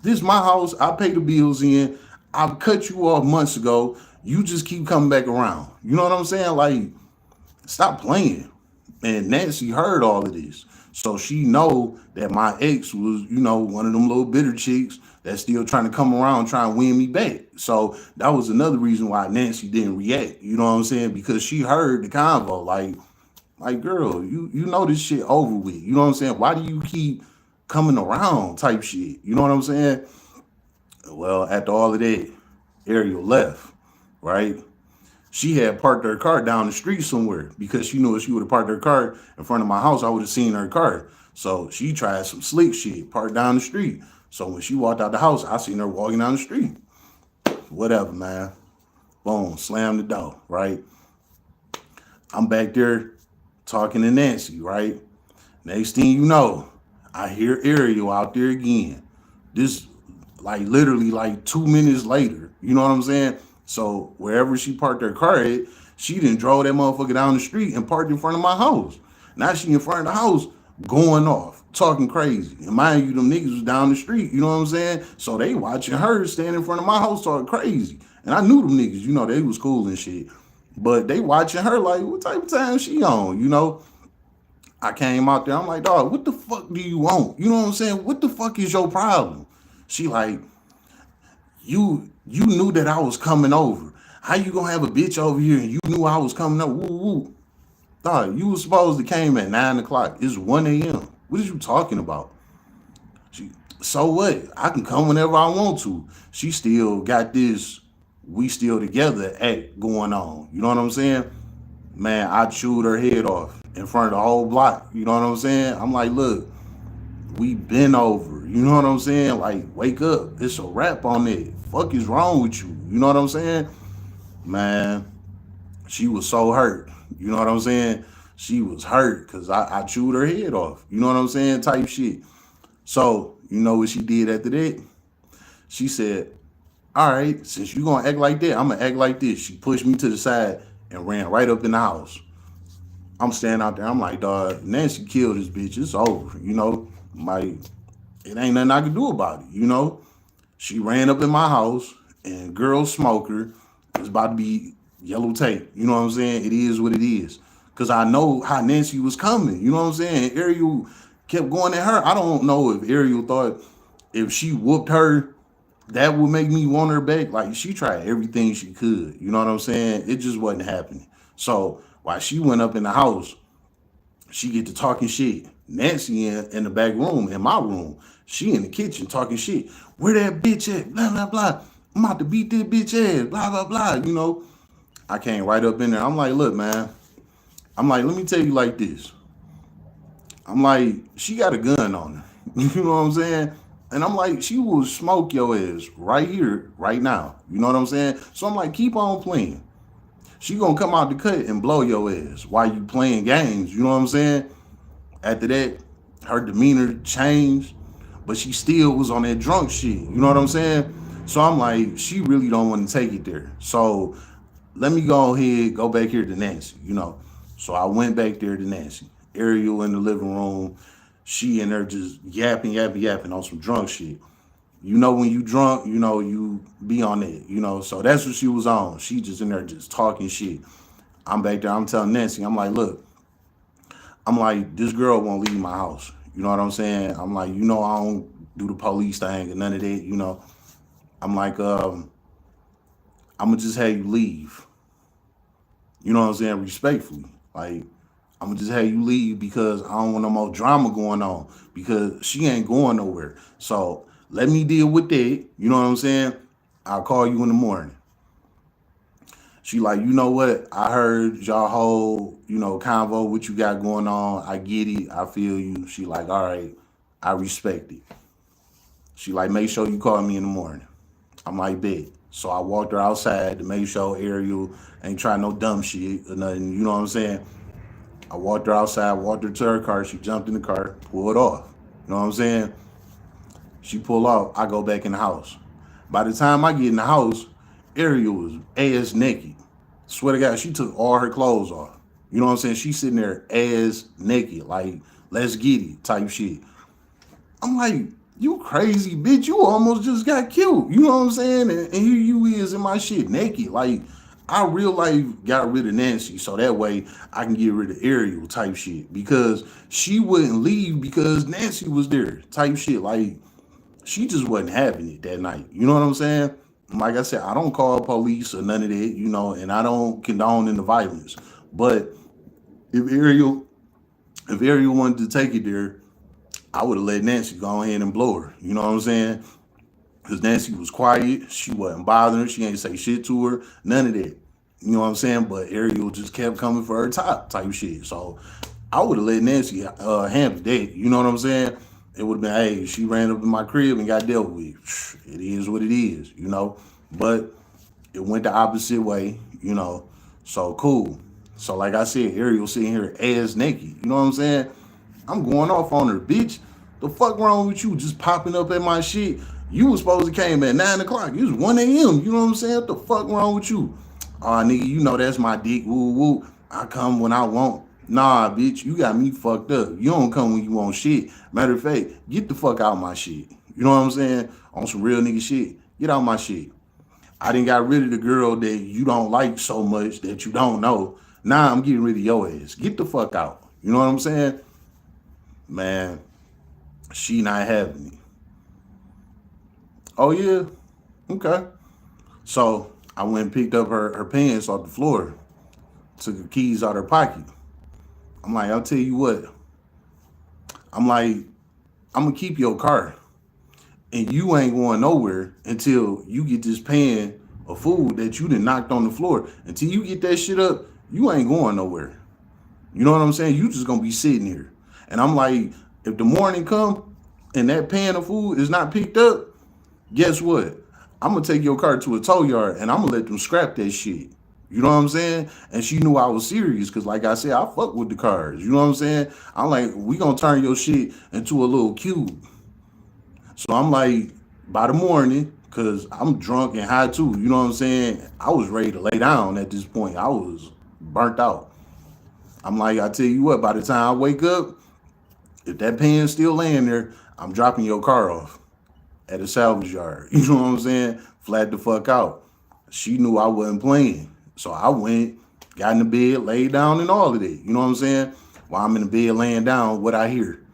This my house. I pay the bills in. I've cut you off months ago. You just keep coming back around. You know what I'm saying? Like, stop playing. And Nancy heard all of this. So she know that my ex was, you know, one of them little bitter chicks that's still trying to come around trying to win me back. So that was another reason why Nancy didn't react. You know what I'm saying? Because she heard the convo. Like girl, you know this shit over with. You know what I'm saying? Why do you keep coming around type shit. You know what I'm saying? Well, after all of that, Ariel left, right? She had parked her car down the street somewhere because she knew if she would have parked her car in front of my house, I would have seen her car. So she tried some slick shit, parked down the street. So when she walked out the house, I seen her walking down the street. Whatever, man. Boom, slam the door, right? I'm back there talking to Nancy, right? Next thing you know, I hear Ariel out there again. This, like, literally like 2 minutes later. You know what I'm saying? So wherever she parked her car at, she done drove that motherfucker down the street and parked in front of my house. Now she in front of the house going off, talking crazy. And mind you, them niggas was down the street, you know what I'm saying? So they watching her stand in front of my house talking crazy. And I knew them niggas, you know, they was cool and shit. But they watching her like, what type of time she on, you know? I came out there, I'm like, dog, what the fuck do you want? You know what I'm saying? What the fuck is your problem? She like, you knew that I was coming over. How you gonna have a bitch over here and you knew I was coming up? Woo woo. Dog, you was supposed to came at 9 o'clock. It's 1 a.m. What is you talking about? She, so what? I can come whenever I want to. She still got this we still together act going on. You know what I'm saying? Man, I chewed her head off in front of the whole block. You know what I'm saying? I'm like, look, we been over. You know what I'm saying? Like, wake up. It's a wrap on it. Fuck is wrong with you? You know what I'm saying? Man, she was so hurt. You know what I'm saying? She was hurt because I chewed her head off. You know what I'm saying? Type shit. So, you know what she did after that? She said, all right, since you gonna act like that, I'm gonna act like this. She pushed me to the side and ran right up in the house. I'm standing out there. I'm like, dog, Nancy killed this bitch. It's over. You know, like, it ain't nothing I can do about it. You know, she ran up in my house and girl smoker is about to be yellow tape. You know what I'm saying? It is what it is. Cause I know how Nancy was coming. You know what I'm saying? Ariel kept going at her. I don't know if Ariel thought if she whooped her, that would make me want her back. Like she tried everything she could. You know what I'm saying? It just wasn't happening. So while she went up in the house, she get to talking shit. Nancy in the back room, in my room. She in the kitchen talking shit. Where that bitch at? Blah, blah, blah. I'm about to beat this bitch ass. Blah, blah, blah. You know, I came right up in there. I'm like, look, man. I'm like, let me tell you like this. I'm like, she got a gun on her. You know what I'm saying? And I'm like, she will smoke your ass right here, right now. You know what I'm saying? So I'm like, keep on playing. She gonna come out the cut and blow your ass while you playing games. You know what I'm saying? After that, her demeanor changed, but she still was on that drunk shit. You know what I'm saying? So I'm like, she really don't want to take it there. So let me go ahead, go back here to Nancy, you know. So I went back there to Nancy. Ariel in the living room. She in there just yapping, yapping, yapping on some drunk shit. You know, when you drunk, you know, you be on it, you know. So that's what she was on. She just in there just talking shit. I'm back there, I'm telling Nancy, I'm like, look, I'm like, this girl won't leave my house. You know what I'm saying? I'm like, you know, I don't do the police thing and none of that, you know. I'm like, I'm gonna just have you leave. You know what I'm saying? Respectfully. Like, I'm gonna just have you leave because I don't want no more drama going on because she ain't going nowhere. So let me deal with that. You know what I'm saying? I'll call you in the morning. She like, you know what? I heard y'all whole, you know, convo, what you got going on. I get it. I feel you. She like, all right, I respect it. She like, make sure you call me in the morning. I'm like, bet. So I walked her outside to make sure Ariel ain't trying no dumb shit or nothing. You know what I'm saying? I walked her outside, walked her to her car. She jumped in the car, pulled off. You know what I'm saying? She pulled off. I go back in the house. By the time I get in the house, Ariel was ass naked. Swear to God, she took all her clothes off. You know what I'm saying? She's sitting there ass naked, like, let's get it type shit. I'm like, you crazy bitch, you almost just got killed. You know what I'm saying? And here you is in my shit naked. Like, I real life got rid of Nancy so that way I can get rid of Ariel type shit. Because she wouldn't leave because Nancy was there type shit. Like, she just wasn't having it that night. You know what I'm saying? Like I said, I don't call police or none of that, you know, and I don't condone in the violence. But if Ariel if Ariel wanted to take it there, I would have let Nancy go ahead and blow her. You know what I'm saying? Because Nancy was quiet. She wasn't bothering her. She ain't say shit to her. None of that. You know what I'm saying? But Ariel just kept coming for her top type shit. So I would have let Nancy handle that. You know what I'm saying? It would have been, hey, she ran up in my crib and got dealt with. It is what it is, you know? But it went the opposite way, you know? So cool. So like I said, Ariel sitting here ass naked. You know what I'm saying? I'm going off on her, bitch. The fuck wrong with you just popping up at my shit? You was supposed to came at 9 o'clock. It was 1 a.m. You know what I'm saying? What the fuck wrong with you? Oh, nigga, you know that's my dick. Woo woo. I come when I want. Nah, bitch, you got me fucked up. You don't come when you want shit. Matter of fact, get the fuck out my shit. You know what I'm saying? On some real nigga shit. Get out my shit. I didn't got rid of the girl that you don't like so much that you don't know. Now I'm getting rid of your ass. Get the fuck out. You know what I'm saying? Man, she not having me. Oh yeah? Okay. So I went and picked up her pants off the floor, took her keys out her pocket. I'm like, I'll tell you what. I'm like, I'm gonna keep your car. And you ain't going nowhere until you get this pan of food that you done knocked on the floor. Until you get that shit up, you ain't going nowhere. You know what I'm saying? You just gonna be sitting here. And I'm like, if the morning come and that pan of food is not picked up, guess what? I'm gonna take your car to a tow yard and I'm gonna let them scrap that shit. You know what I'm saying? And she knew I was serious because, like I said, I fuck with the cars. You know what I'm saying? I'm like, we gonna turn your shit into a little cube. So I'm like, by the morning, because I'm drunk and high too. You know what I'm saying? I was ready to lay down at this point. I was burnt out. I'm like, I tell you what, by the time I wake up, if that pan's still laying there, I'm dropping your car off at a salvage yard. You know what I'm saying? Flat the fuck out. She knew I wasn't playing. So I went, got in the bed, laid down and all of that. You know what I'm saying? While I'm in the bed laying down, what I hear?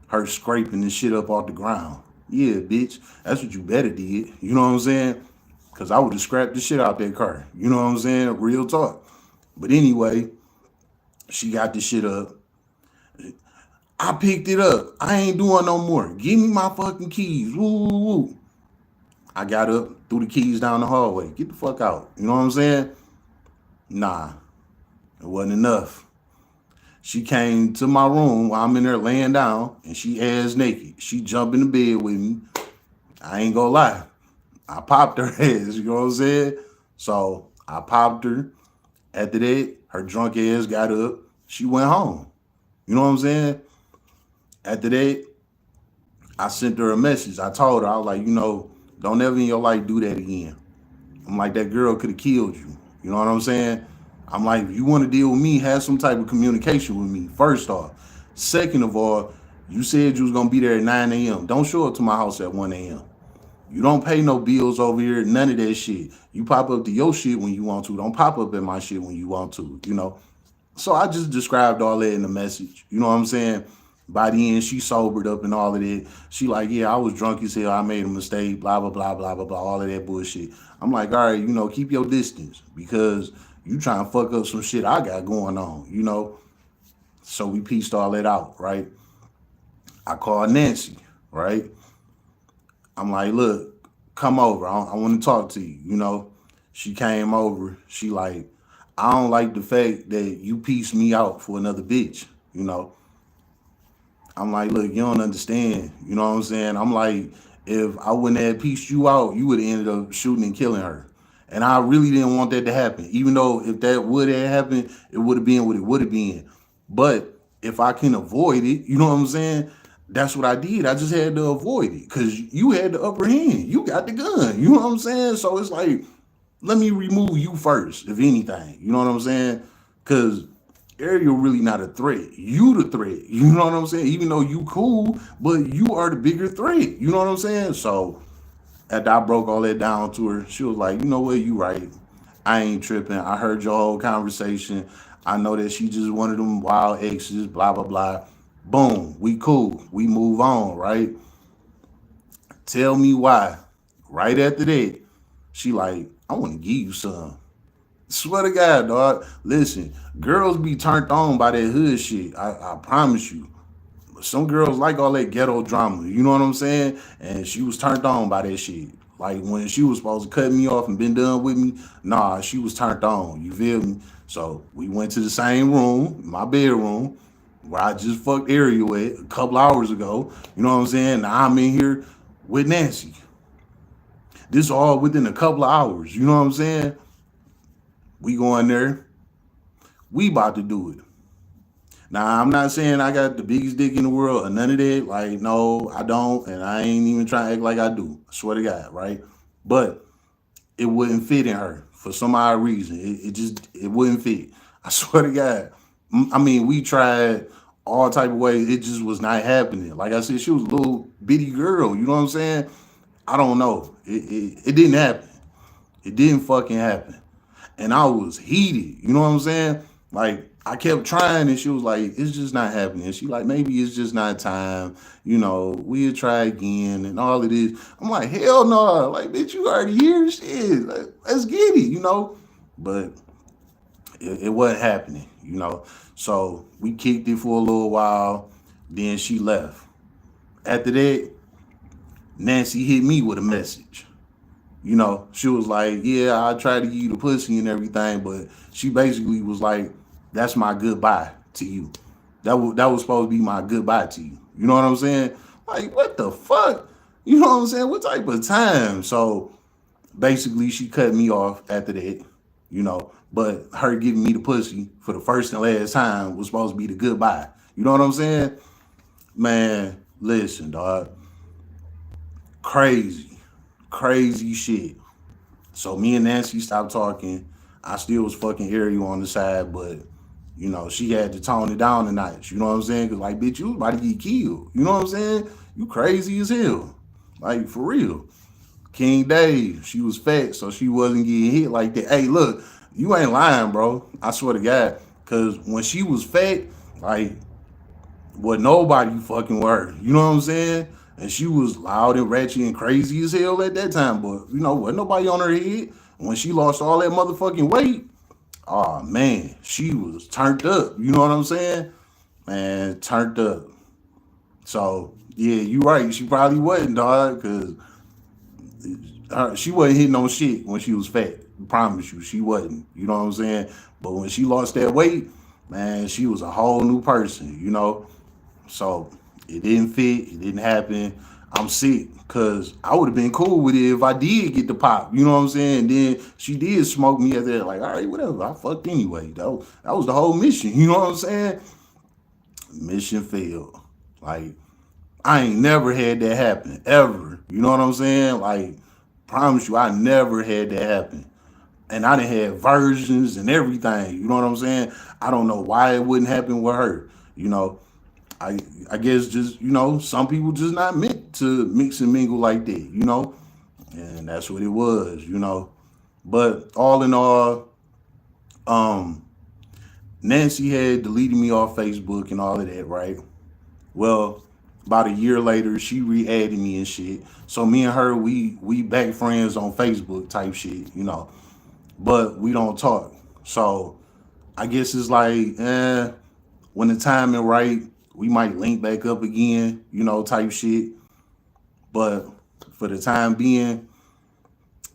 Her scraping this shit up off the ground. Yeah, bitch. That's what you better did. You know what I'm saying? Because I would have scrapped the shit out that car. You know what I'm saying? Real talk. But anyway, she got the shit up. I picked it up. I ain't doing no more. Give me my fucking keys. Woo, woo, woo. I got up, threw the keys down the hallway. Get the fuck out. You know what I'm saying? Nah, it wasn't enough. She came to my room while I'm in there laying down and she ass naked. She jumped in the bed with me. I ain't gonna lie. I popped her ass, you know what I'm saying? So I popped her. After that, her drunk ass got up. She went home. You know what I'm saying? After that, I sent her a message. I told her, I was like, you know, don't ever in your life do that again. I'm like, that girl could have killed you. You know what I'm saying? I'm like, if you want to deal with me, have some type of communication with me, first off. Second of all, you said you was going to be there at 9 a.m. Don't show up to my house at 1 a.m. You don't pay no bills over here, none of that shit. You pop up to your shit when you want to. Don't pop up at my shit when you want to, you know? So I just described all that in the message. You know what I'm saying? By the end, she sobered up and all of that. She like, yeah, I was drunk as hell. I made a mistake, blah, blah, blah, blah, blah, blah, all of that bullshit. I'm like, all right, you know, keep your distance because you trying to fuck up some shit I got going on, you know? So we pieced all that out, right? I called Nancy, right? I'm like, look, come over. I want to talk to you, you know? She came over. She like, I don't like the fact that you pieced me out for another bitch, you know? I'm like, look, you don't understand. You know what I'm saying? I'm like, if I wouldn't have pieced you out, you would have ended up shooting and killing her. And I really didn't want that to happen. Even though if that would have happened, it would have been what it would have been. But if I can avoid it, you know what I'm saying? That's what I did. I just had to avoid it because you had the upper hand. You got the gun. You know what I'm saying? So it's like, let me remove you first, if anything. You know what I'm saying? Because Ariel really not a threat. You the threat. You know what I'm saying? Even though you cool, but you are the bigger threat. You know what I'm saying? So after I broke all that down to her, she was like, you know what, you right. I ain't tripping. I heard your whole conversation. I know that she just one of them wild exes, blah, blah, blah. Boom. We cool. We move on, right? Tell me why. Right after that, she like, I want to give you some. Swear to God, dog. Listen, girls be turned on by that hood shit. I promise you. some girls like all that ghetto drama. You know what I'm saying? And she was turned on by that shit. Like when she was supposed to cut me off and been done with me, nah, she was turned on. You feel me? So we went to the same room, my bedroom, where I just fucked Ariel at a couple hours ago. You know what I'm saying? Now I'm in here with Nancy. This all within a couple of hours. You know what I'm saying? We go in there. We about to do it. Now I'm not saying I got the biggest dick in the world or none of that. Like, no, I don't, and I ain't even trying to act like I do. I swear to God, right? But it wouldn't fit in her for some odd reason. It wouldn't fit. I swear to God. I mean, we tried all type of ways. It just was not happening. Like I said, she was a little bitty girl. You know what I'm saying? I don't know. It didn't happen. It didn't fucking happen. And I was heated. You know what I'm saying? Like I kept trying, and she was like, "It's just not happening." She like, "Maybe it's just not time. You know, we'll try again." And all of this. I'm like, "Hell no! Like, bitch, you already here. Shit, like, let's get it." You know, but it wasn't happening. You know, so we kicked it for a little while. Then she left. After that, Nancy hit me with a message. You know, she was like, "Yeah, I tried to give you the pussy and everything," but she basically was like, "That's my goodbye to you. That was supposed to be my goodbye to you." You know what I'm saying? Like, what the fuck? You know what I'm saying? What type of time? So basically, she cut me off after that. You know, but her giving me the pussy for the first and last time was supposed to be the goodbye. You know what I'm saying? Man, listen, dog. Crazy, crazy shit. So me and Nancy stopped talking. I still was fucking Ariel on the side, but she had to tone it down a notch. You know what I'm saying? Cause like, bitch, you was about to get killed. You know what I'm saying? You crazy as hell. Like for real. King Dave, she was fat, so she wasn't getting hit like that. Hey, look, you ain't lying, bro. I swear to God. Cause when she was fat, like what nobody fucking were. You know what I'm saying? And she was loud and ratchet and crazy as hell at that time. But wasn't nobody on her head. When she lost all that motherfucking weight, oh man, she was turned up. You know what I'm saying? Man, turned up. So yeah, you right. She probably wasn't, dog, because she wasn't hitting on shit when she was fat. I promise you, she wasn't. You know what I'm saying? But when she lost that weight, man, she was a whole new person. So it didn't fit. It didn't happen. I'm sick because I would have been cool with it if I did get the pop. You know what I'm saying? And then she did smoke me at that. Like, all right, whatever. I fucked anyway. That was the whole mission. You know what I'm saying? Mission failed. Like, I ain't never had that happen ever. You know what I'm saying? Like, promise you, I never had that happen. And I done had versions and everything. You know what I'm saying? I don't know why it wouldn't happen with her. You know, I I guess just some people just not meant to mix and mingle like that, and that's what it was, But all in all, um, Nancy had deleted me off Facebook and all of that, right? Well, about a year later, she re-added me and shit. So me and her, we back friends on Facebook type shit. But we don't talk. So I guess it's like, when the timing right, we might link back up again, type shit. But for the time being,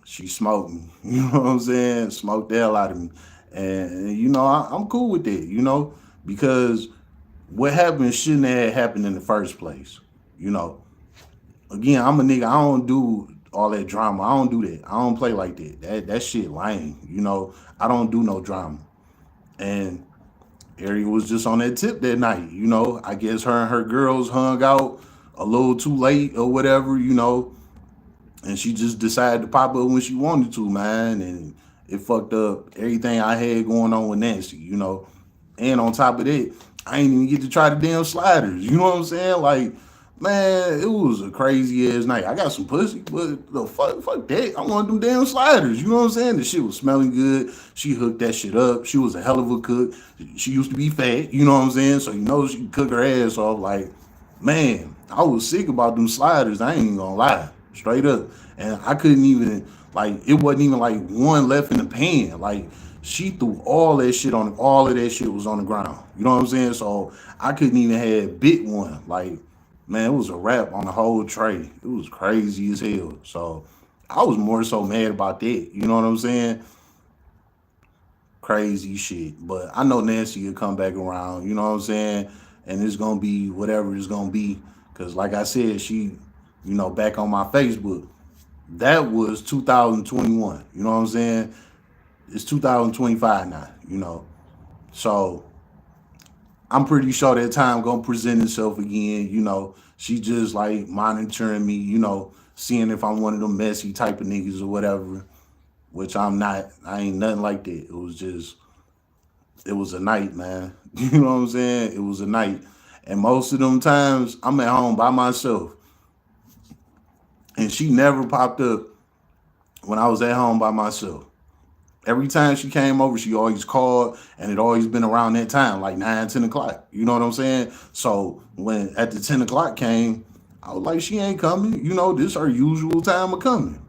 she smoked me. You know what I'm saying? Smoked the hell out of me. And I'm cool with that, because what happened shouldn't have happened in the first place. You know. Again, I'm a nigga. I don't do all that drama. I don't do that. I don't play like that. That shit lame. I don't do no drama. And Ariel was just on that tip that night. I guess her and her girls hung out a little too late or whatever, and she just decided to pop up when she wanted to, man. And it fucked up everything I had going on with Nancy. And on top of that, I ain't even get to try the damn sliders. You know what I'm saying? Like, man, it was a crazy ass night. I got some pussy, but the fuck that. I want them damn sliders. You know what I'm saying? The shit was smelling good. She hooked that shit up. She was a hell of a cook. She used to be fat. You know what I'm saying? So she could cook her ass off. Like, man, I was sick about them sliders. I ain't even gonna lie, straight up. And I couldn't even, like, it wasn't even like one left in the pan. Like, She threw all that shit on, all of that shit was on the ground. You know what I'm saying? So I couldn't even have bit one. Like, man, it was a wrap on the whole tray. It was crazy as hell. So I was more so mad about that. You know what I'm saying? Crazy shit. But I know Nancy will come back around. You know what I'm saying? And it's gonna be whatever it's gonna be. Cause like I said, she, back on my Facebook. That was 2021. You know what I'm saying? It's 2025 now. So I'm pretty sure that time gonna present itself again. She just like monitoring me. Seeing if I'm one of them messy type of niggas or whatever, which I'm not. I ain't nothing like that. It was a night, man. You know what I'm saying? It was a night, and most of them times I'm at home by myself, and she never popped up when I was at home by myself. Every time she came over, she always called, and it always been around that time, like 9, 10 o'clock. You know what I'm saying? So when at the 10 o'clock came, I was like, she ain't coming. This her usual time of coming.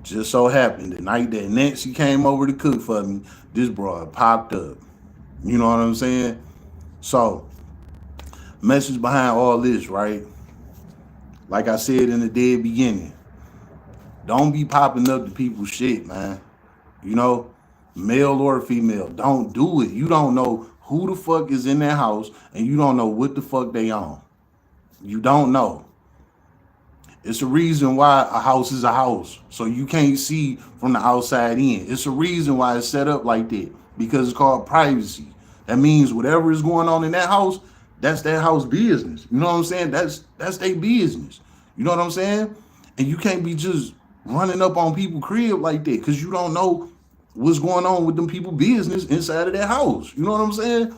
Just so happened the night that Nancy came over to cook for me, this broad popped up. You know what I'm saying? So, message behind all this, right? Like I said in the dead beginning, don't be popping up to people's shit, man. You know, male or female, don't do it. You don't know who the fuck is in that house, and you don't know what the fuck they on. You don't know. It's a reason why a house is a house. So you can't see from the outside in. It's a reason why it's set up like that. Because it's called privacy. That means whatever is going on in that house, that's that house business. You know what I'm saying? That's their business. You know what I'm saying? And you can't be just running up on people crib like that because you don't know what's going on with them people business inside of that house. You know what I'm saying?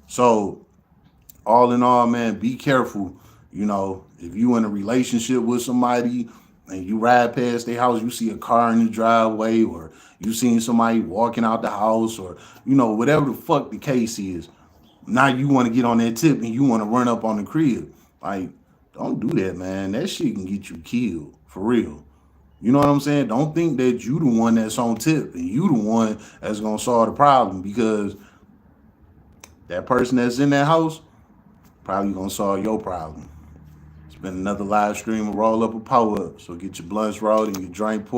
So all in all, man, be careful. If you in a relationship with somebody and you ride past their house, you see a car in the driveway, or you seen somebody walking out the house, or whatever the fuck the case is. Now you want to get on that tip and you want to run up on the crib. Like, don't do that, man. That shit can get you killed for real. You know what I'm saying? Don't think that you the one that's on tip and you the one that's gonna solve the problem, because that person that's in that house probably gonna solve your problem. It's been another live stream of Roll Up a Power Up. So get your blunts rolled and your drink poured.